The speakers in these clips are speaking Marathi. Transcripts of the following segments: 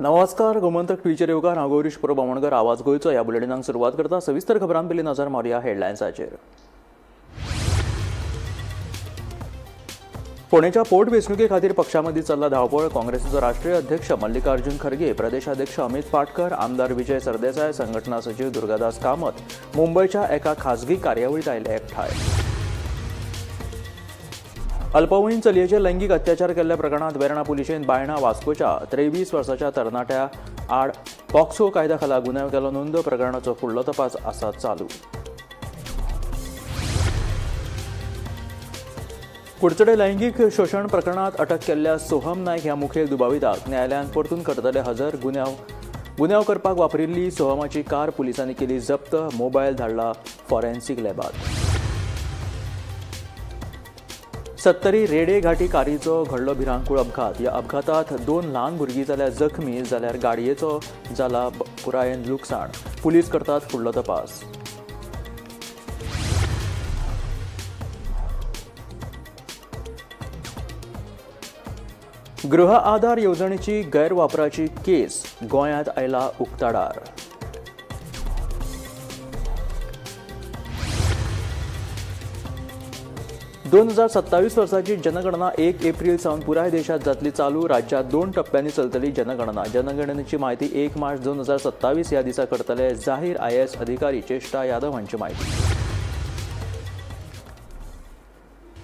नमस्कार. गोमंतक टीचर येवकार हांव गौरीश बामणकर. आवाज गोयचो ह्या बुलेटिनाक सुरवात करता. सविस्तर खबरां पयलीं नजर मारया हेडलायन्साचेर. पुणेच्या पोटवेंचणुके खातीर पक्षा मदीं चल्ला धांवपळ. काँग्रेसीचो राष्ट्रीय अध्यक्ष मल्लिकार्जुन खरगे, प्रदेशाध्यक्ष अमित पाटकर, आमदार विजय सरदेसाय, संघटना सचिव दुर्गादास कामत मुंबयच्या एका खासगी कार्यावळीत आयले एकठांय. अल्पवयीन चलयेचेर लैंगीक अत्याचार केल्ल्या प्रकरणात वेर्णा पुलिशेन बायणा वास्कोच्या 23 वर्साच्या तरणाट्या आड पॉक्सो कायद्या खाला गुन्यांव केलो नोंद. प्रकरणाचो फुडलो तपास आसा चालू. कुडचडे लैंगीक शोषण प्रकरणात अटक केल्ल्या सोहम नायक ह्या मुखेल दुबाविताक न्यायालयान परतून करतले हजर. गुन्यांव करपाक वापरिल्ली सोहमाची कार पुलिसांनी केली जप्त. मोबायल धाडला फॉरेन्सिक लॅबात. 70 रेडे घाटी कारयेचो घडलो भिरांकूळ अपघात. ह्या अपघातात 2 ल्हान भुरगीं जाल्यार जखमी जाल्यार गाडयेचो जाला पुरायेन लुकसाण. पुलीस करतात फुडलो तपास. गृह आधार येवजणेची गैरवापराची केस गोंयांत आयला उक्ताडार. दोन 2027 वर्साची जनगणना 1 एप्रिल सावन पुराय देशात जातली चालू. राज्यात 2 टप्प्यांनी चलतली जनगणना. जनगणनेची माहिती 1 मार्च 2027 ह्या दिसा करतले जाहीर IAS अधिकारी चेष्टा यादव हांची माहिती.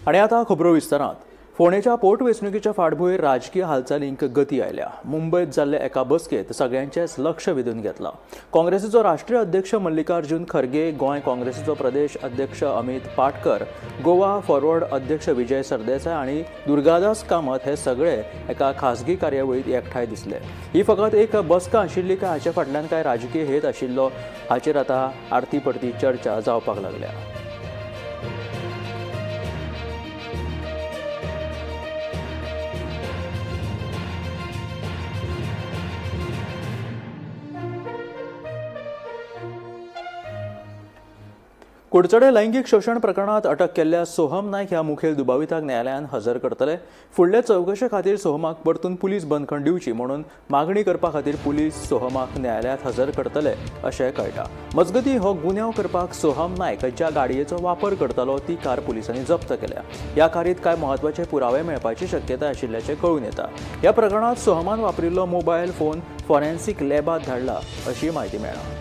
आणि आता खबरो विस्तारांत. फोंडेच्या पोटवेंचणुकेच्या फाटभुंयेर राजकीय हालचालींक गती आयल्या. मुंबयत जाल्ले एका बसकेत सगळ्यांचेच लक्ष वेधून घेतलां. काँग्रेसीचो राष्ट्रीय अध्यक्ष मल्लिकार्जुन खरगे, गोंय काँग्रेसीचो प्रदेश अध्यक्ष अमित पाटकर, गोवा फॉरवर्ड अध्यक्ष विजय सरदेसाय आनी दुर्गादास कामत हे सगळे एका खासगी कार्यावळीत एकठांय दिसले. ही फकत एक बसका आशिल्ली काय हाचे फाटल्यान काय राजकीय हेत आशिल्लो हाचेर आतां आरती परती चर्चा जावपाक लागल्या. कुडचडे लैंगीक शोषण प्रकरणात अटक केल्ल्या सोहम नायक ह्या मुखेल दुबाविताक न्यायालयान हजर करतले. फुडले चवकशे खातीर सोहमाक परतून पुलीस बंदखण दिवची म्हणून मागणी करपा खातीर पुलीस सोहमाक न्यायालयांत हजर करतले अशें कळटा. मजगतीं हो गुन्यांव करपाक सोहम नायक ज्या गाडयेचो वापर करतालो ती कार पुलिसांनी जप्त केल्या. ह्या कारयेंत कांय म्हत्वाचे पुरावे मेळपाची शक्यताय आशिल्ल्याचें कळून येता. ह्या प्रकरणात सोहमान वापरिल्लो मोबायल फोन फॉरेन्सिक लॅबात धाडला अशी माहिती मेळ्ळा.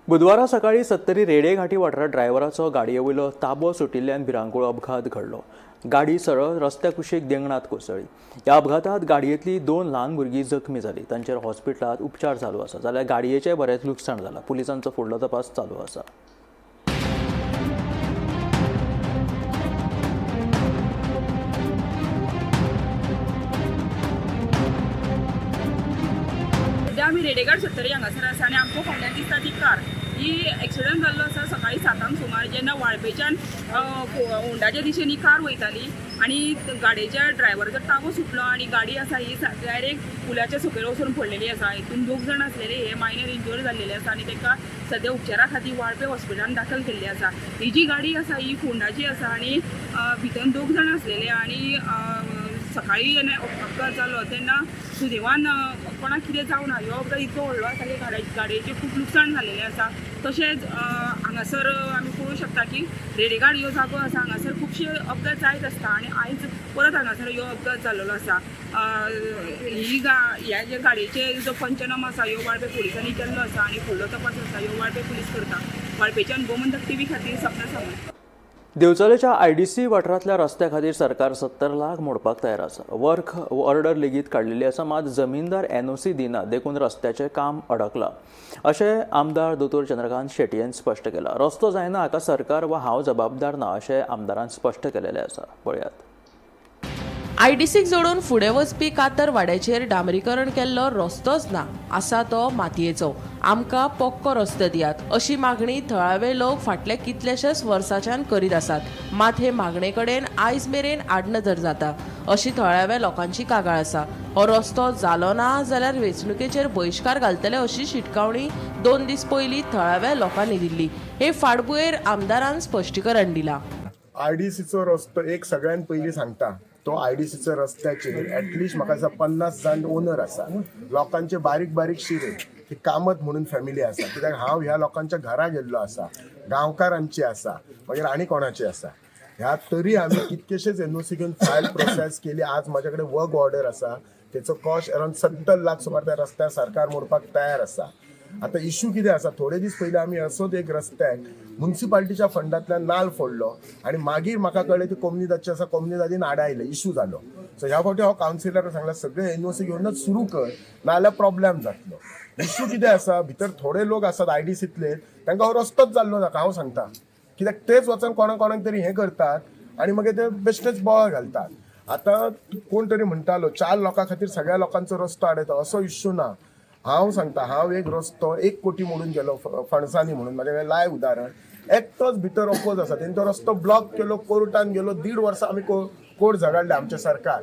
बुधवारा सकाळी 70 रेडे घाटी वाठारात ड्रायव्हराचो गाडयेवयलो ताबो सुटिल्ल्यान भिरांकूळ अपघात घडलो. गाडी सरळ रस्त्या कुशीक देंगणात कोसळ्ळी. ह्या अपघातांत गाडयेंतली 2 ल्हान भुरगीं जखमी जालीं. तांचेर हॉस्पिटलांत उपचार चालू आसा जाल्यार गाडयेचें बरेंच लुकसाण जालां. पुलिसांचो फुडलो तपास चालू आसा. आमी रेडेघाट 70 हांगासर आसा आनी आमकां फाटल्यान दिसता ती कार ही एक्सिडंट जाल्लो आसा सकाळी 7 सुमार जेन्ना वाळपेच्यान होंडाच्या दिशेन ही कार वयताली आनी गाडयेच्या ड्रायव्हराचो ताबो सुटलो आनी गाडी आसा ही डायरेक्ट पुलाच्या सकयल वचून पडलेली आसा. हितून 2 जाण आसलेले हे मायनर इंज्युअर जाल्लेले आसा आनी तांकां सद्या उपचारा खातीर वाळपे हॉस्पिटलांत दाखल केल्ले आसा. ही जी गाडी आसा ही होंडाची आसा आनी भितर 2 जाण आसलेले आनी सकाळी जेन्ना अपघात जालो तेन्ना सुदैवान कोणाक कितें जावना. ह्यो अपघात इतको व्हडलो आसा की गाडयेचें खूब लुकसाण जाल्लेलें आसा. तशेंच हांगासर आमी पळोवंक शकता की रेडेघाट ह्यो जागो आसा हांगासर खुबशे अपघात जायत आसता आनी आयज परत हांगासर ह्यो अपघात जाल्लो आसा. ह्या जे गाडयेचे जो पंचनामा आसा ह्यो वाळपे पुलिसांनी केल्लो आसा आनी फुडलो तपास आसा ह्यो वाळपे पुलीस करता. वाळपेच्यान गोमंतक TV खातीर सपना सावंत. देवचलेच्या IDC वाठारांतल्या रस्त्या खातीर सरकार 70 लाख मोडपाक तयार आसा. वर्क ऑर्डर लेगीत काडलेली आसा. मात जमीनदार NOC दिनात देखून रस्त्याचें काम अडकलां अशें आमदार दोतोर चंद्रकांत शेट्टी हांणी स्पश्ट केलां. रस्तो जायना हाका सरकार वा हांव जबाबदार ना अशें आमदारान स्पश्ट केलेलें आसा. पळयात. आयडीसीक जोडून फुडें वचपी कातर वाड्याचेर डांबरीकरण केल्लो रस्तोच ना, आसा तो मातयेचो. आमकां पक्को रस्तो दियात अशी मागणी थळावे लोक फाटले कितलेशेच वर्सांच्यान करीत आसात. मात हे मागणे कडेन आयज मेरेन आडनदर जाता अशी थळाव्या लोकांची कागाळ आसा. हो रस्तो जालो ना जाल्यार वेंचणुकेचेर बहिष्कार घालतले अशी शिटकावणी 2 दीस पयलीं थळाव्या लोकांनी दिल्ली. हे फाटभुंयेर आमदारान स्पश्टीकरण दिलां. आयडीसीचो रस्तो एक सगळ्यात पयलीं सांगता, तो आयडीसीच्या रस्त्याचेर ऍटलिस्ट म्हाका दिसता 50 जाण ओनर आसा. लोकांचे बारीक बारीक शिरे ही कामत म्हणून फॅमिली आसा, कित्याक हांव ह्या लोकांच्या घरा गेल्लो आसा, गांवकारांची आसा, मागीर आनी कोणाची आसा. ह्या तरी आमी कितकेशेच एनओसी घेवन फायल प्रोसेस केली. आज म्हाजे कडेन वर्क ऑर्डर आसा, तेचो कॉस्ट अराउंड 70 लाख सुमार त्या रस्त्यार सरकार मोडपाक तयार आसा. आता इश्यू कितें आसा, थोडे दीस पयलीं आमी असोच एक रस्त्याक म्युन्सिपाल्टीच्या फंडांतल्यान नाल फोडलो आणि मागीर म्हाका कळ्ळें की कोमनीदादचे आसा, कोमनीदादीन आडायले, इश्यू जालो. सो ह्या फावटी हांव कावन्सिलराक सांगला सगळे एनओसी घेऊनच सुरू कर, नाल्यार प्रॉब्लेम जातलो. इश्यू कितें आसा, भितर थोडे लोक आसात आयडीसीतले, तांकां हो रस्तोच जाल्लो नाका. हांव सांगता कित्याक तेच वचून कोणाक तरी हें करतात आणि मागीर ते बेश्टेच बोवाळ घालतात. आता कोण तरी म्हणटालो 4 लोकां खातीर सगळ्या लोकांचो रस्तो आडयता, असो इश्यू ना. हांव सांगता, हांव एक रस्तो 1 कोटी मोडून गेलो फणसांनी म्हणून, म्हाजे लायव्ह उदाहरण. एकटोच भितर अपोज आसा, तेणी तो रस्तो ब्लॉक केलो, कोर्टान गेलो, 1.5 वर्सां आमी कोर्ट झगडले आमचे सरकार.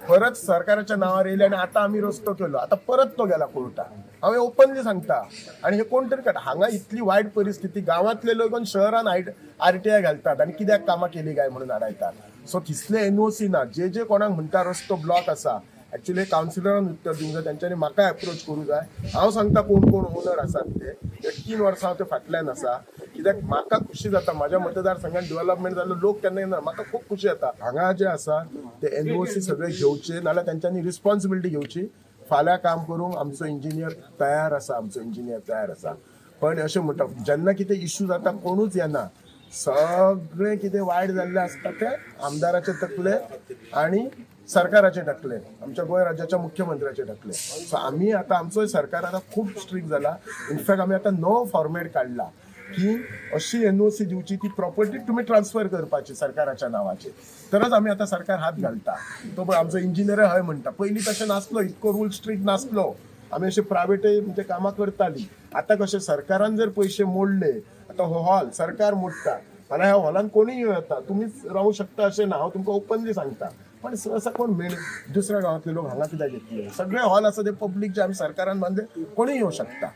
परत सरकाराच्या नावार येयले आणि आता आमी रस्तो केलो, आता परत तो गेला कोर्टान. हांव ओपनली सांगता. आणि हे कोण तरी हांगा इतली वायट परिस्थिती, गांवांतले लोक शहरान आरटीआय घालतात आणि कित्याक कामां केली काय म्हणून आडायतात. सो तिसले एनओसी ना. जे कोणाक म्हणटा रस्तो ब्लॉक आसा, ऍक्च्युली कावन्सिलरान उत्तर दिवंक जाय, तेंच्यांनी म्हाका अप्रोच करूंक जाय. हांव सांगता कोण ओनर आसात ते 3 वर्सां हांव ते फाटल्यान आसा. कित्याक म्हाका खुशी जाता, म्हाज्या मतदारसंघात डेव्हलपमेंट जाल्लो लोक केन्ना येना, म्हाका खूब खुशी जाता. हांगा जे आसा ते एनओसी सगळे घेवचे, नाल्यार तेंच्यांनी रिस्पॉन्सिबिलिटी घेवची. फाल्यां काम करूंक आमचो इंजिनियर तयार आसा. पण अशें म्हणटा, जेन्ना कितें इश्यू जाता कोणूच येना. सगळें कितें वायट जाल्लें आसता तें आमदाराचे तकले आणि सरकाराचे टाकले, आमच्या गोंय राज्याच्या मुख्यमंत्र्याचे टाकले. सो आमी आता आमचो सरकार आता खूप स्ट्रिक्ट जाला. इनफॅक्ट आमी आता नवो फॉर्मॅट काढला की अशी एनओसी दिवची ती प्रॉपर्टी तुम्ही ट्रान्सफर करपाची सरकाराच्या नावाचेर, तरच आमी आता सरकार हात घालता. तो पण आमचो इंजिनियर हय म्हणटा. पयलीं तशें नासलो, इतको रूल स्ट्रिक्ट नासलो. आमी अशें प्रायवेट म्हणजे कामां करतालीं. आता कशें सरकारान जर पयशे मोडले, आता हो हॉल सरकार मोडटा, मला ह्या हॉलान कोणीय येता, तुम्हीच राहू शकता अशें ना. हांव तुमकां ओपनली सांगता. पण सहसा कोण दुसऱ्या गावातले लोक हांगा कित्याक येतले? सगळे हॉल आसा ते पब्लीक जे आमी सरकारान बांदले, कोणीय येऊ शकता.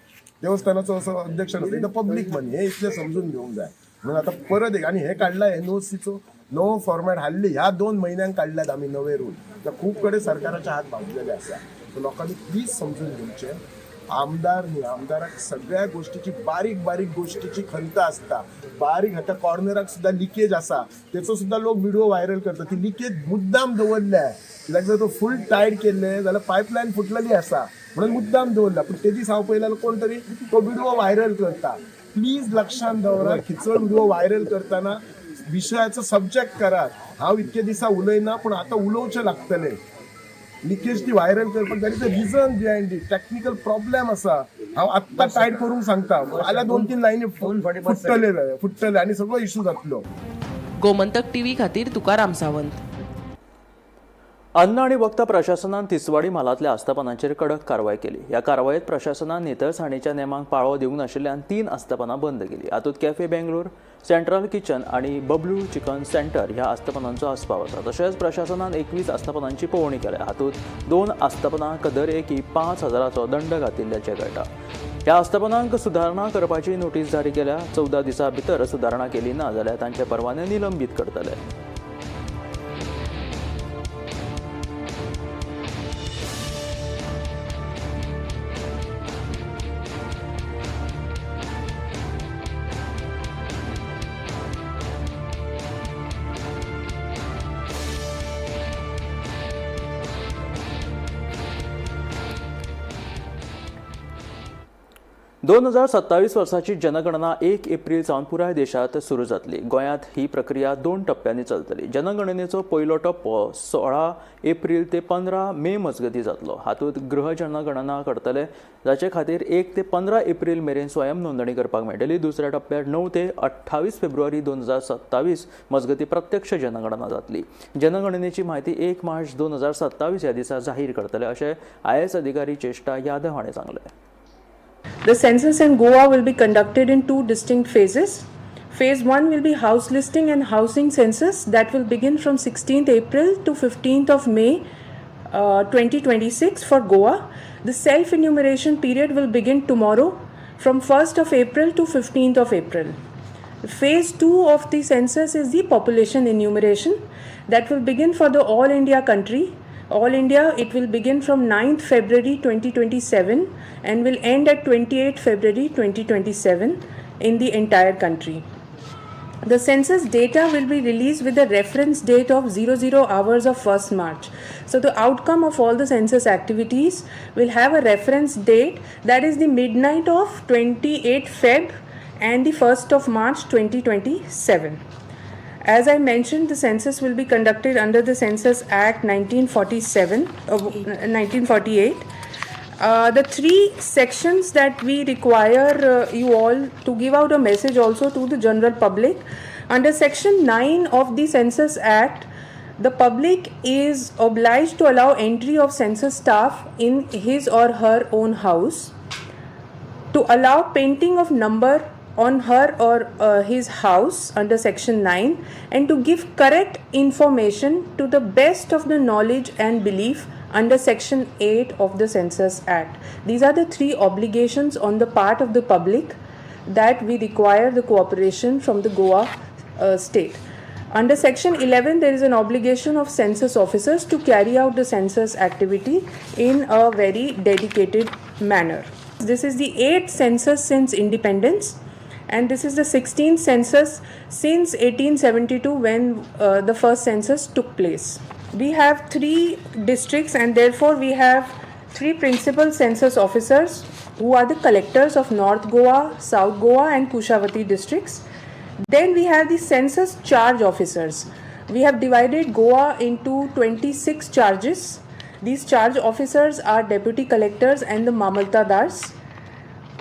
देवस्थानाचो असो अध्यक्ष नसता, इथं पब्लीक मनी, हे इतले समजून घेवंक जाय. म्हणून आता परत एक, आणि हे काढला एनओसीचो नवो फॉर्मॅट हाडली ह्या 2 म्हयन्यांक काढल्यात आमी नवे रूल. तर खूप कडे सरकाराच्या हात भागलेले आसा. सो लोकांनी प्लीज समजून घेवचें. आमदाराक सगळ्या गोष्टीची बारीक गोष्टीची खंत असता. बारीक आता कॉर्नराक सुद्धा लिकेज आसा, तेचो सुद्धा लोक व्हिडिओ व्हायरल करतात. ती लिकेज मुद्दाम दवरल्या, कित्याक जर तो फुल टायट केले जाल्यार पायपलायन फुटलेली आसा म्हणून मुद्दाम दवरला. पण ते दीस हांव पळयला कोण तरी तो व्हिडिओ व्हायरल करता. प्लीज लक्षात दवरा, खिचड व्हिडिओ व्हायरल करताना विशयाचो सब्जेक्ट करात. हांव इतके दिसा उलयना, पण आता उलोवचें लागतले. लिकेज ती व्हायरल करपाक जाय, ते reason behind it, technical problem आसा. हांव आत्ता टायट करूंक सांगता, फाल्यां 2-3 लायनी फुटतले आनी सगळो इश्यू जातलो. गोमंतक टीव्ही खातीर तुकाराम सावंत. अन्न आणि वखद प्रशासनान तिसवाडी म्हालांतल्या आस्थापनांचेर कडक कारवाय केली. ह्या कारवायेत प्रशासनान नितळसाणीच्या नेमांक पाळो दिवंक नाशिल्ल्यान 3 आस्थापनां बंद केली. हातूंत कॅफे बेंगळूर, सेंट्रल किचन आणि बबलू चिकन सेंटर ह्या आस्थापनांचो आस्पाव आसा. तशेंच प्रशासनान 21 आस्थापनांची पळोवणी केल्या. हातूंत 2 आस्थापनांक दर एकी 5,000चो दंड घातिल्ल्याचें कळटा. ह्या आस्थापनांक सुदारणा करपाची नोटीस जारी केल्या. 14 दिसां भितर सुदारणा केली ना जाल्यार तांचे परवाने निलंबीत करतले. 2027 वर्साची जनगणना 1 एप्रिल सावन पुराय देशात सुरू जातली. गोंयांत ही प्रक्रिया 2 टप्प्यांनी चलतली. जनगणनेचो पयलो टप्पो 16 एप्रिल ते 15 मे मजगती जातलो. हातूंत गृह जनगणना करतले, जाचे खातीर 1 ते 15 एप्रिल मेरेन स्वयं नोंदणी करपाक मेळटली. दुसऱ्या टप्प्यात 9 ते 28 फेब्रुवारी 2027 मजगती प्रत्यक्ष जनगणना जातली. जनगणनेची म्हायती 1 मार्च 2027 ह्या दिसा जाहीर करतले, अशें IAS अधिकारी चेष्टा यादव हाणें सांगलें. The census in Goa will be conducted in 2 distinct phases. Phase 1 will be house listing and housing census that will begin from 16th April to 15th of May 2026 for Goa. The self-enumeration period will begin tomorrow from 1st of April to 15th of April. Phase 2 of the census is the population enumeration that will begin for the all India country. All India, it will begin from 9th February 2027 and will end at 28th February 2027 in the entire country. The census data will be released with the reference date of 00 hours of 1st March. So the outcome of all the census activities will have a reference date, that is the midnight of 28th Feb and the 1st of March 2027. As I mentioned, the census will be conducted under the Census Act 1948. The 3 sections that we require you all to give out a message also to the general public. Under Section 9 of the Census Act, the public is obliged to allow entry of census staff in his or her own house, to allow painting of number on her or his house under Section 9, and to give correct information to the best of the knowledge and belief under Section 8 of the Census Act. These are the 3 obligations on the part of the public that we require the cooperation from the Goa state. Under Section 11, there is an obligation of census officers to carry out the census activity in a very dedicated manner. This is the 8th census since independence, and this is the 16th census since 1872 when the first census took place. We have 3 districts and therefore we have 3 principal census officers who are the collectors of North Goa, South Goa and Kushavati districts. Then we have the census charge officers. We have divided Goa into 26 charges. These charge officers are deputy collectors and the mamaltadars.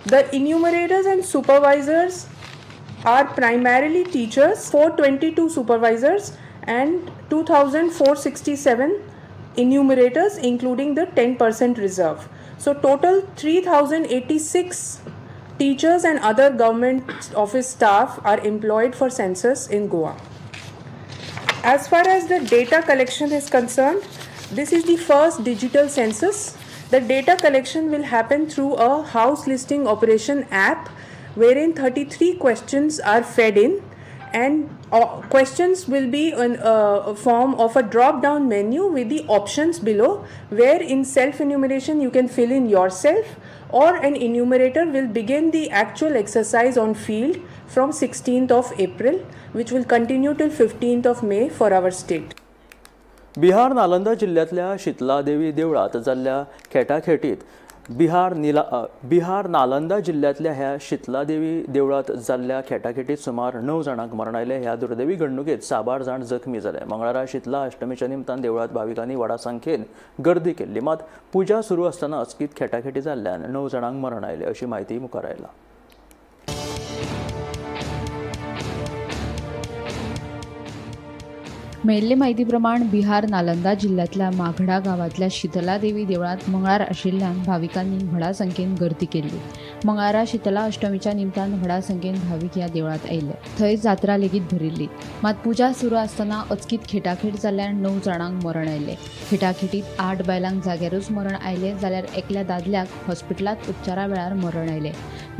The enumerators and supervisors are primarily teachers, 422 supervisors and 2,467 enumerators, including the 10% reserve. So total 3,086 teachers and other government office staff are employed for census in Goa. As far as the data collection is concerned, this is the first digital census. The data collection will happen through a house listing operation app wherein 33 questions are fed in, and questions will be in a form of a drop down menu with the options below, where in self enumeration you can fill in yourself, or an enumerator will begin the actual exercise on field from 16th of April, which will continue till 15th of May for our state. Bihar Nalanda जिल्ह्यातल्या शीतलादेवी देवळात जाल्ल्या खेटाखेटीत बिहार नालंदा जिल्ह्यातल्या ह्या शीतलादेवी देवळात जाल्ल्या खेटाखेटीत सुमार 9 जाणांक मरण आयले. ह्या दुर्दैवी घडणुकेत 6 जाण जखमी जाले. मंगळारा शीतला अष्टमीच्या निमतान देवळात भाविकांनी व्हडा संख्येन गर्दी केल्ली. मात पुजा सुरू असताना अचकीत खेटाखेटी जाल्ल्यान 9 जाणांक मरण आयले, अशी माहिती मुखार आयला. मेळिल्ले म्हायती प्रमाण बिहार नालंदा जिल्ह्यातल्या माघडा गावातल्या शीतलादेवी देवळात मंगळार आशिल्ल्यान भाविकांनी व्हडा संख्येन गर्दी केल्ली. मंगळारा शीतला अष्टमीच्या निमतान व्हडा संख्येन भाविक ह्या देवळात आयले. थंय जात्रा लेगीत भरिल्ली. मात पुजा सुरू आसतना अचकीत खेटाखेट जाल्ल्यान 9 जाणांक मरण आयले. खेटाखेटीत 8 बायलांक जाग्यारूच मरण आयले, जाल्यार एकल्या दादल्याक हॉस्पिटलांत उपचारा वेळार मरण आयले.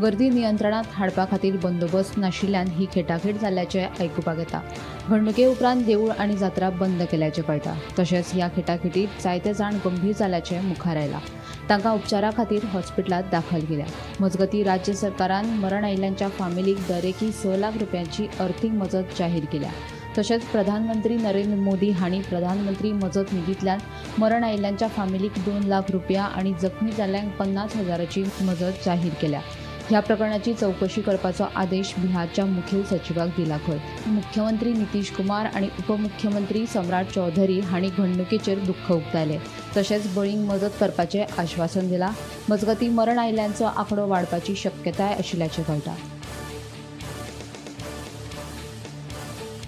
गर्दी नियंत्रणात हाडपा खातीर बंदोबस्त नाशिल्ल्यान ही खेटाखेट जाल्ल्याचें आयकुपाक येता. घडणुके उपरांत देवूळ आनी जात्रा बंद केल्याचें कळटा. तशेंच ह्या खेटाखेटीत जायते जाण गंभीर जाल्ल्याचें मुखार आयलां. तांकां उपचारा खातीर हॉस्पिटलांत दाखल केल्या. मजगतीं राज्य सरकारान मरण आयिल्ल्यांच्या फामिलीक दरेकी 6 लाख रुपयांची अर्थीक मजत जाहीर केल्या. तशेंच प्रधानमंत्री नरेंद्र मोदी हांणी प्रधानमंत्री मजत निधींतल्यान मरण आयिल्ल्यांच्या फामिलीक 2 लाख रुपया आनी जखमी जाल्ल्यांक 50,000ची मजत जाहीर केल्या. ह्या प्रकरणाची चौकशी करपाचो आदेश बिहारच्या मुखेल सचिवाक दिला खंय. मुख्यमंत्री नितीश कुमार आणि उपमुख्यमंत्री सम्राट चौधरी हांणी घडणुकेचेर दुख्ख उक्तायलें. तशेंच बळींक मजत करपाचें आश्वासन दिलां. मजगतीं मरण आयिल्ल्यांचो आंकडो वाडपाची शक्यताय आशिल्ल्याचें कळटा.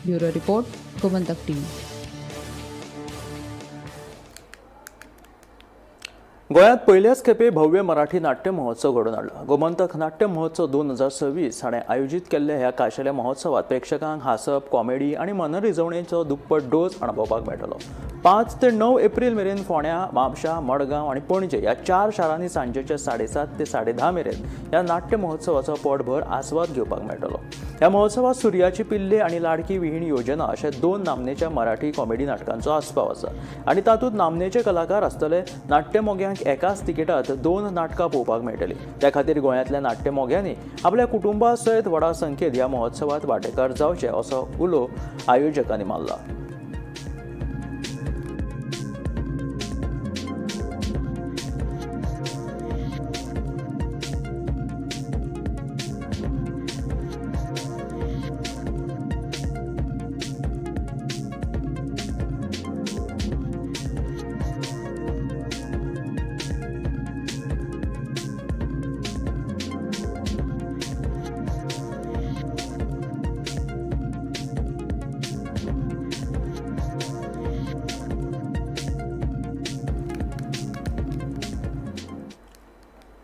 Bureau report, Gomantak TV. गोंयांत पहिल्याच खेपे भव्य मराठी नाट्य महोत्सव घडोवन हाडला. गोमंतक नाट्य महोत्सव 2026 हाणें आयोजीत केल्ल्या ह्या खाशेल्या महोत्सवात प्रेक्षकांक हांसप, कॉमेडी आनी मनरिजवणेचो दुप्पट डोस अणभवपाक मेळटलो. 5 ते 9 एप्रिल मेरेन फोंड्या, म्हापशा, मडगांव आनी पणजे ह्या 4 शारांनी सांजेचे 7:30 ते 10:30 मेरेन ह्या नाट्य महोत्सवाचो पोटभर आस्वाद घेवपाक मेळटलो. ह्या महोत्सवात सुर्याची पिल्ले आनी लाडकी विहीण योजना अशे 2 नामनेच्या मराठी कॉमेडी नाटकांचो आस्पाव आसा आनी तातूंत नामनेचे कलाकार आसतले. नाट्य मोग्यांक एकाच तिकेटात 2 नाटकां पळोवपाक मेळटलीं. त्या खातीर गोंयांतल्या नाट्य मोग्यांनी आपल्या कुटुंबा सयत व्हडा संख्येत ह्या महोत्सवात वांटेकार जावचे असो उलो आयोजकांनी मारला.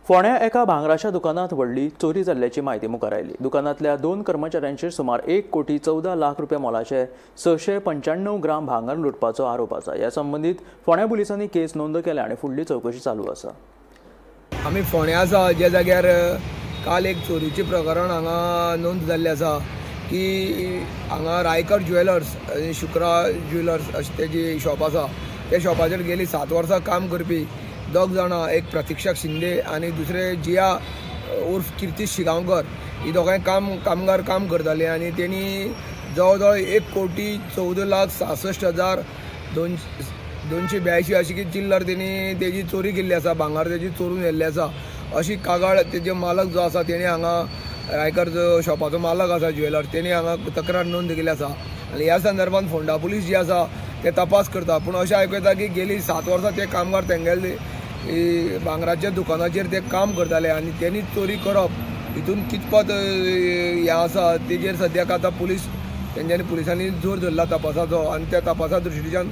फोंड्या एका भांगराच्या दुकानात व्हडली चोरी जाल्ल्याची म्हायती मुखार आयली. दुकानांतल्या 2 कर्मचाऱ्यांचेर सुमार 1 कोटी 14 लाख रुपया मोलाचे 695 ग्राम भांगर लुटपाचो आरोप आसा. ह्या संबंदीत फोंड्या पुलिसांनी केस नोंद केल्या आनी फुडली चौकशी चालू आसा. आमी फोंड्या आसा ज्या जाग्यार काल एक चोरीचें प्रकरण हांगा नोंद जाल्लें आसा की हांगा रायकर ज्वेलर्स शुक्रा ज्वेलर्स अशें तेजी शॉप आसा. त्या शॉपाचेर गेली 7 वर्सां काम करपी 2 जाणां, एक प्रतीक्षा शिंदे आनी दुसरे जिया उर्फ कीर्ती शिगांवकर, ही दोगांय कामगार काम करताले आनी तेणी जवळ जवळ 1 कोटी 14 लाख 66 हजार 282 अशी कितें चिल्लर तेणी तेजी चोरी केल्ली आसा, भांगर तेजी चोरून व्हेल्ली आसा अशी कागाळ तेजे मालक जो आसा तेणी हांगा रायकर जो शॉपाचो मालक आसा ज्वेलर तेणी हांगा तक्रार नोंद केली आसा आनी ह्या संदर्भात फोंडा पुलीस जी आसा ते तपास करता. पूण अशें आयकूं येता की गेली 7 वर्सां ते कामगार तेंगेले भांगराच्या दुकानाचेर ते काम करताले आनी तेणी चोरी करप हितून कितपत हें आसा तेजेर सद्याक आतां पुलिसांनी जोर धरला तपासाचो आनी त्या तपासा दृश्टीच्यान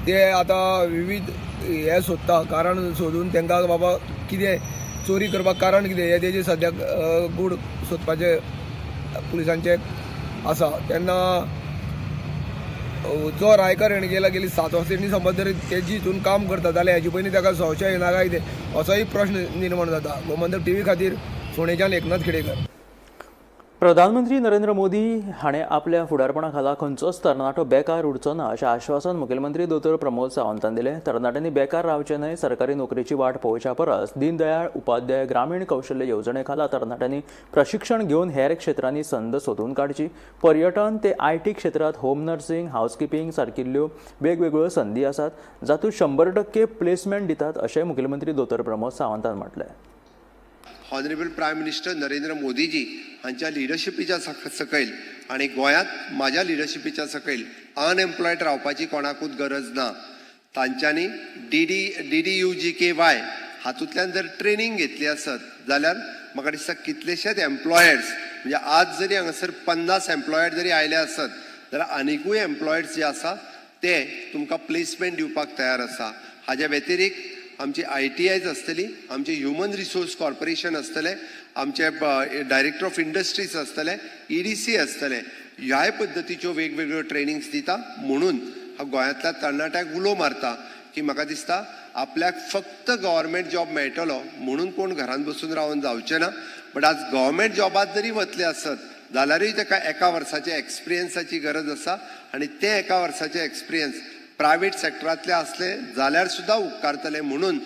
ते आतां विविध हे सोदता कारण सोदून तांकां बाबा कितें चोरी करपाक कारण कितें हे तेजेर सद्याक गूढ सोदपाचे पुलिसांचे आसा. तेन्ना जो रायकर हेणी गेला गेली 7 वर्सां तेणी समज जर तेजी हितून काम करता जाल्यार हेजे पयलीं ताका संशय येना काय कितें असोय प्रश्न निर्माण जाता. गोमंतक टीव्ही खातीर फोंडेच्यान एकनाथ खेडेकर. प्रधानमंत्री नरेंद्र मोदी हाणें आपल्या फुडारपणा खाला खंयचोच तरणाटो बेकार उरचो ना अशें आश्वासन मुखेलमंत्री दोतोर प्रमोद सावंतान दिलें. तरणाट्यांनी बेकार रावचे न्हय, सरकारी नोकरेची वाट पळोवच्या परस दीनदयाळ उपाध्याय ग्रामीण कौशल्य येवजणे खाला तरणाट्यांनी प्रशिक्षण घेवन हेर क्षेत्रांनी संद सोदून काडची. पर्यटन ते IT क्षेत्रांत होम नर्सिंग, हावसकीपिंग सारकिल्ल्यो वेगवेगळ्यो संदी आसात, जातूंत 100% प्लेसमेंट दितात अशें मुखेलमंत्री दोतोर प्रमोद सावंतान म्हटलें. Honourable prime minister Narendra Modiji हांच्या लिडरशिपीच्या सकयल आनी गोंयांत म्हाज्या लिडरशिपीच्या सकयल अनएम्प्लॉयड रावपाची कोणाकूच गरज ना. तांच्यांनी DDUGKY हातूंतल्यान जर ट्रेनिंग घेतली आसत जाल्यार म्हाका दिसता कितलेशेच एम्प्लॉयर्स म्हणजे आज जरी हांगासर 50 एम्प्लॉयड जरी आयले आसत जाल्यार आनिकूय एम्प्लॉयर्स जे आसा ते तुमकां प्लेसमेंट दिवपाक तयार आसा. हाज्या व्यतिरिक्त आमची ITIs आसतली, आमचे ह्युमन रिसोर्स कॉर्पोरेशन आसतले, आमचे डायरेक्टर ऑफ इंडस्ट्रीज आसतले, EDC आसतले, ह्याय पद्दतीच्यो वेगवेगळ्यो ट्रेनिंग्स दिता. म्हणून गोंयांतल्या तरणाट्याक उलो मारता की म्हाका दिसता आपल्याक फक्त गव्हर्मेंट जॉब मेळटलो म्हणून कोण घरान बसून रावन जावचें ना. बट आज गव्हर्मेंट जॉबात जरी वतले आसत जाल्यारूय ताका 1 वर्साच्या एक्सपिरियन्साची गरज आसा आनी ते 1 वर्साचे एक्सपिरियन्स प्रायवेट सेक्टरांतले असले जाल्यार सुद्धा उपकारतले. म्हणून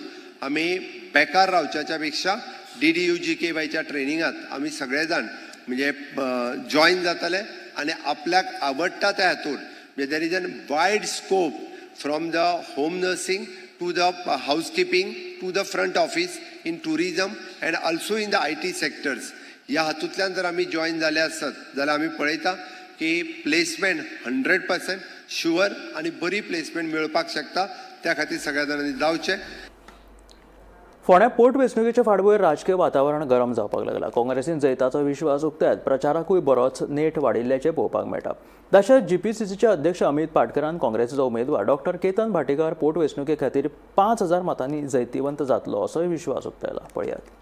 आमी बेकार रावच्या पेक्षा DDUGKYच्या ट्रेनिंगात आमी सगळे जाण म्हणजे जॉईन जातले आनी आपल्याक आवडटा त्या हातूंत म्हणजे there is an wide scope from the home nursing to the housekeeping to the front office in tourism and also in the IT sectors ह्या हातूंतल्यान जर आमी जॉईन जाले आसत जाल्यार आमी पळयता की प्लेसमेंट 100% शुअर आनी बरी प्लेसमेंट मेळपाक शकता. त्या खातीर सगळ्या जाणांनी जावचें. फोंड्या पोट वेंचणुकेच्या फाटभुंयेर राजकीय वातावरण गरम जावपाक लागला. काँग्रेसीन जैताचो विश्वास उक्तायत प्रचाराकूय बरोच नेट वाडिल्ल्याचें पळोवपाक मेळटा. तशेंच GPCCचे अध्यक्ष अमित पाटकरान काँग्रेसीचो उमेदवार डॉ. केतन भाटेकार पोट वेंचणुके खातीर 5,000 मतांनी जैतिवंत जातलो असोय विश्वास उक्तायला. पळयात.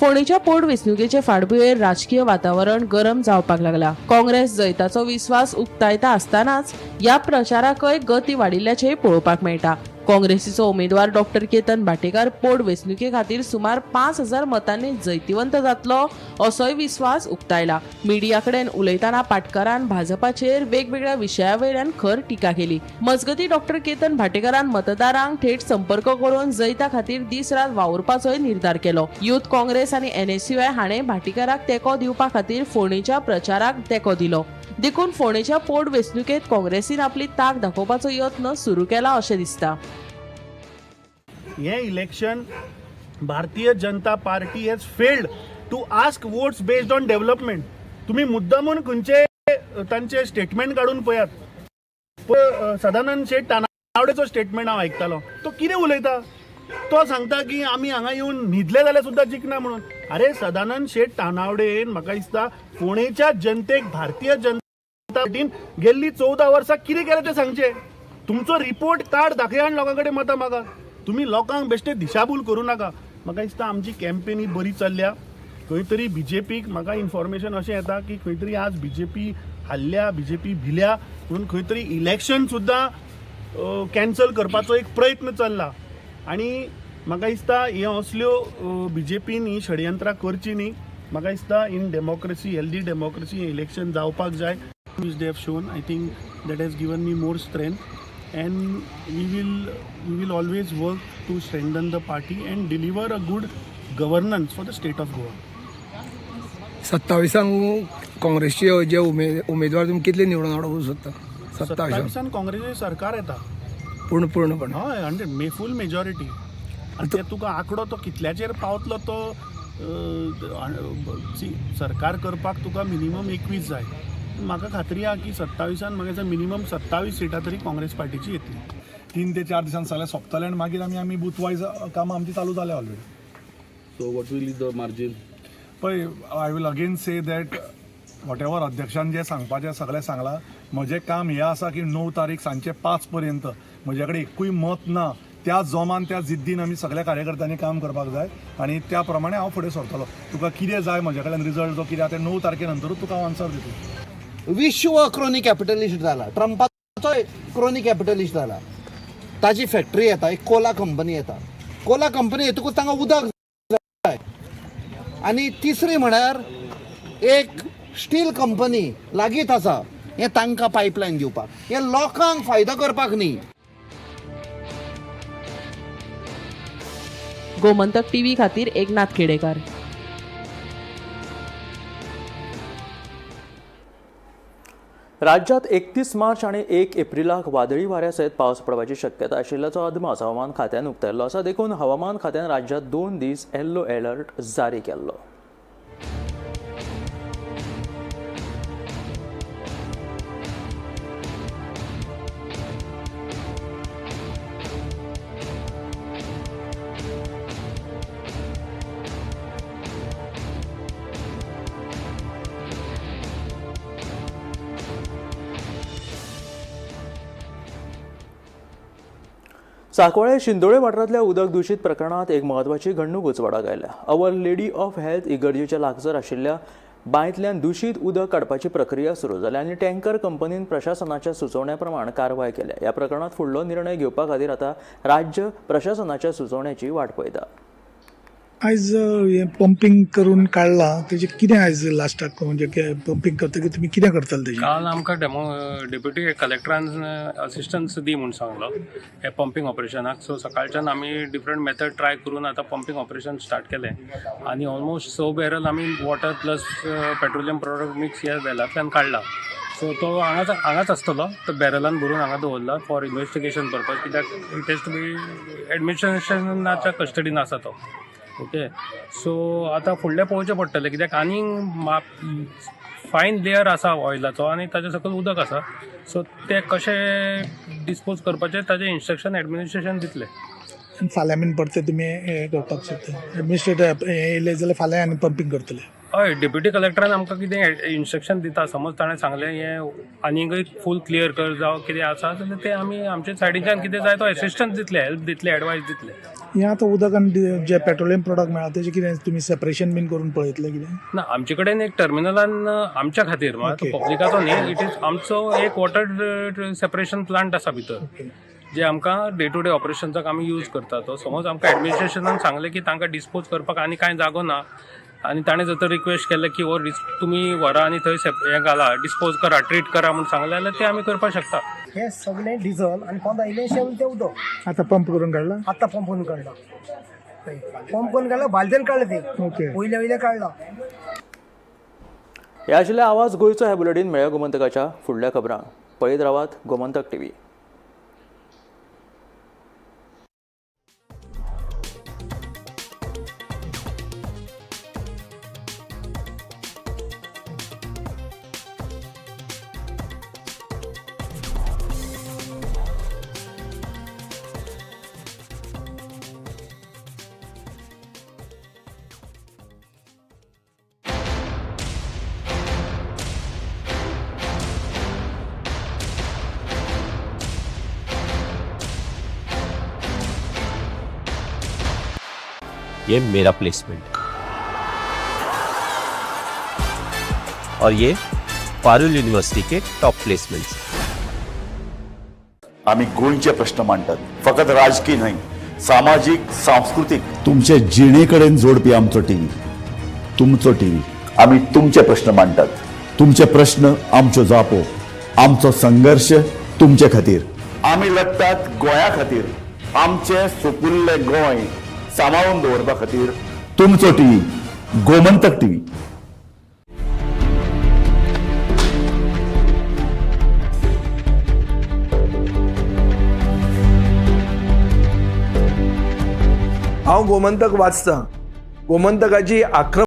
फोंडेच्या पोट वेंचणुकेचे फाटभुंयेर राजकीय वातावरण गरम जावपाक लागला. काँग्रेस जैताचो विश्वास उक्तायता आसतनाच ह्या प्रचाराकय गती वाडिल्ल्याचें पळोवपाक मेळटा. काँग्रेसीचो उमेदवार डॉ. केतन भाटेकार पोट वेंचणुके खातीर सुमार 5,000 मतांनी जैतिवंत जातलो असोय विश्वास उक्तायला. मिडिया कडेन उलयतना पाटकारान भाजपाचेर वेगवेगळ्या विशयावयल्यान खर टिका केली. मजगती डॉ. केतन भाटेकारान मतदारांक थेट संपर्क करून जैता खातीर दीस रात वावुरपाचोय निर्धार केलो. युथ काँग्रेस आनी NSUI हाणें भाटेकाराक तेंको दिवपा खातीर फोंडेच्या प्रचाराक तेंको दिलो. देखून फोंडेच्या पोट वेंचणुकेत काँग्रेसीन आपली ताक दाखोवपाचो यत्न सुरू केला अशें दिसता. हे election Bharatiya Janata Party has failed to ask votes based on development. तुम्ही मुद्दामून खंयचे तांचे स्टेटमेंट काढून पळयात. सदानंद शेट तानावडेचो स्टेटमेंट हांव आयकतालो. तो कितें उलयता? तो सांगता की आमी हांगा येवन न्हिदले जाल्यार सुद्दां जिखना म्हणून. अरे सदानंद शेट तानावडेन म्हाका दिसता फोंडेच्या जनतेक भारतीय जनता पार्टीन गेल्ली 14 वर्सां कितें केलें तें सांगचें. तुमचो रिपोर्ट कार्ड दाखया आनी लोकां कडेन मतां मागा. तुम्ही लोकांक बेश्टे दिशाभूल करूं नाका. म्हाका दिसता आमची कॅम्पेन ही बरी चल्ल्या. खंय तरी BJPक म्हाका इन्फॉर्मेशन अशें येता की खंय तरी आज BJP हारल्या, BJP भिल्या म्हणून खंय तरी इलेक्शन सुद्दां कॅन्सल करपाचो एक प्रयत्न चल्ला. आनी म्हाका दिसता हे असल्यो BJPन ही षडयंत्रां करची न्ही. म्हाका दिसता in democracy, healthy democracy election जावपाक जाय. which they have shown, I think that has given me more strength, and we will always work to strengthen the party and deliver a good governance for the state of Goa. 27 काँग्रेसचे जे उमेदवार तुम्ही कितले निवडून हाडूंक सोदता? 27 काँग्रेसचे सरकार येता पूर्णपणे. हय 100 फूल मेजॉरिटी. आनी ते तुका आंकडो तो कितल्याचेर पावतलो तो सरकार करपाक तुका मिनिमम 21 जाय. म्हाका खात्री आहा की 27 म्हाका मिनिमम 27 सिटां तरी काँग्रेस पार्टीची येतली. 3 ते 4 दिसान सगळें सोंपतलें आनी मागीर आमी बूथ वायज कामां आमची चालू जाल्या already. So what will the margin? पळय I will again say that whatever अध्यक्षान जें सांगपाचें सगळें सांगलां. म्हजें काम हें आसा की 9 तारीख सांजचे 5 पर्यंत म्हजे कडेन एकूय मत ना. त्या जोमान त्या जिद्दीन आमी सगळ्या कार्यकर्त्यांनी काम करपाक जाय आनी त्या प्रमाणे हांव फुडें सरतलो. तुका कितें जाय म्हजे कडल्यान रिजल्ट जो कितें आहा ते 9 तारखे नंतरूच तुका हांव आन्सर दितलो. विश्व क्रोनी कॅपिटलिस्ट जाला. ट्रम्पाचो क्रोनी कॅपिटलिस्ट जाला. ताजी फॅक्टरी येता, एक कोला कंपनी येता. कोला कंपनी येतकूच तांकां उदक जाय. आनी तिसरी म्हळ्यार एक स्टील कंपनी लागींच आसा. हें तांकां पायपलायन दिवपाक, हें लोकांक फायदो करपाक न्ही. गोमंतक TV खातीर एकनाथ खेडेकार. राज्यात 31 मार्च आणि 1 एप्रिलाक वादळी वाऱ्या सयत पावस पडपाची शक्यता आशिल्ल्याचो अदमास हवामान खात्यान उक्तायल्लो आसा. देखून हवामान खात्यान राज्यात 2 दीस येल्लो अलर्ट जारी केल्लो. सांकवाळे शिंदोळे वाठारांतल्या उदक दूषित प्रकरणात एक म्हत्वाची घडणूक उजवाडाक आयल्या. अवर लेडी ऑफ हेल्थ इगर्जेच्या लागसार आशिल्ल्या बांयतल्यान दूषित उदक काडपाची प्रक्रिया सुरू जाल्या आनी टँकर कंपनीन प्रशासनाच्या सुचोवण्या प्रमाण कारवाय केल्या. ह्या प्रकरणात फुडलो निर्णय घेवपा खातीर आतां राज्य प्रशासनाच्या सुचोवण्याची वाट पळयता. आयज हे पंपिंग करून काडला तेजे कितें आयज लास्टाक म्हणजे पंपिंग करतकीर तुमी कितें करतले तेजे? काल आमकां डेप्युटी कलेक्टरान असिस्टन्स दी म्हणून सांगलो हे पंपिंग ऑपरेशनाक. सो सकाळच्यान आमी डिफरंट मेथड ट्राय करून आतां पंपिंग ऑपरेशन स्टार्ट केलें आनी ऑलमोस्ट 100 बॅरल आमी water plus petroleum product mix ह्या वेलांतल्यान काडला. सो तो हांगाच आसतलो तो बॅरलान भरून हांगा दवरला फॉर इन्व्हेस्टिगेशन पर्पज, कित्याक इट हॅज टू बी एडमिनिस्ट्रेशनाच्या कस्टडीन आसा तो. ओके, सो आतां फुडलें पळोवचें पडटलें, कित्याक आनी फायन लेयर आसा ऑयलाचो आनी ताचे सकयल उदक आसा. सो ते कशें डिस्पोज करपाचें ताचें इन्स्ट्रक्शन एडमिनिस्ट्रेशन दितलें. फाल्यां बीन परते तुमी हे करपाक शकता एडमिनिस्ट्रेटर येयले जाल्यार फाल्यां आनी पंपींग करतले. हय, डेप्युटी कलेक्टरान आमकां कितें इन्स्ट्रक्शन दिता, समज ताणें सांगलें हें आनीकय फूल क्लियर कर जावं कितें आसा जाल्यार ते आमी आमचे सायडीच्यान कितें जाय तो एसिस्टन्स दितले, हेल्प दितले, एडवायस दितले. हें आतां उदक आनी जे पेट्रोलियम प्रोडक्ट मेळटा तेजें कितें तुमी सेपरेशन बीन करून पळयतले कितें? ना, आमचे कडेन एक टर्मिनलान आमच्या खातीर पब्लिकाचो न्ही, इट इज आमचो एक वॉटर सेपरेशन प्लांट आसा भितर, जे आमकां डे टू डे ऑपरेशन्साक आमी यूज करता. तो समज आमकां एडमिनिस्ट्रेशनान सांगलें की तांकां डिस्पोज करपाक आनी कांय जागो ना आनी ताणें जर तर रिक्वेस्ट केलें की तुमी व्हरा आनी थंय हें घाला, डिस्पोज करा, ट्रीट करा म्हणून सांगलें जाल्यार ते आमी करपाक शकता. हे सगळें डिझल आणि पंप इलेक्शन ते उदक आतां पंप करून काडला? आतां पंप करून काडला, पंप करून काडला, बालदेन काडलं ते. ओके, वयल्या काडला. हे आशिल्ले आवाज गोंयचो. हे बुलेटीन मेळ्या गोमंतकाच्या फुडल्या खबरांक पळयत रावात गोमंतक TV. ये मेरा प्लेसमेंट और ये पारुल यूनिवर्सिटी के टॉप प्लेसमेंट्स. आम्ही गोंयचे प्रश्न मांडटात, फकत राजकीय न्हय, सामाजिक सांस्कृतिक. तुमचे जिणेकडेन जोडपी आमचो टीव्ही, तुमचो टीव्ही. आम्ही तुमचे प्रश्न मांडटात, तुमचे प्रश्न आमच्यो जापो, आमचो संघर्ष तुमचे खातीर. आम्ही लढटात गोंया खातीर, आमचे सोपुल्ले गोंय सांबाळून दवरपा खातीर. तुमचो टीव्ही, गोमंतक टीव्ही. हांव गोमंतक वाचतां. गोमंतकाची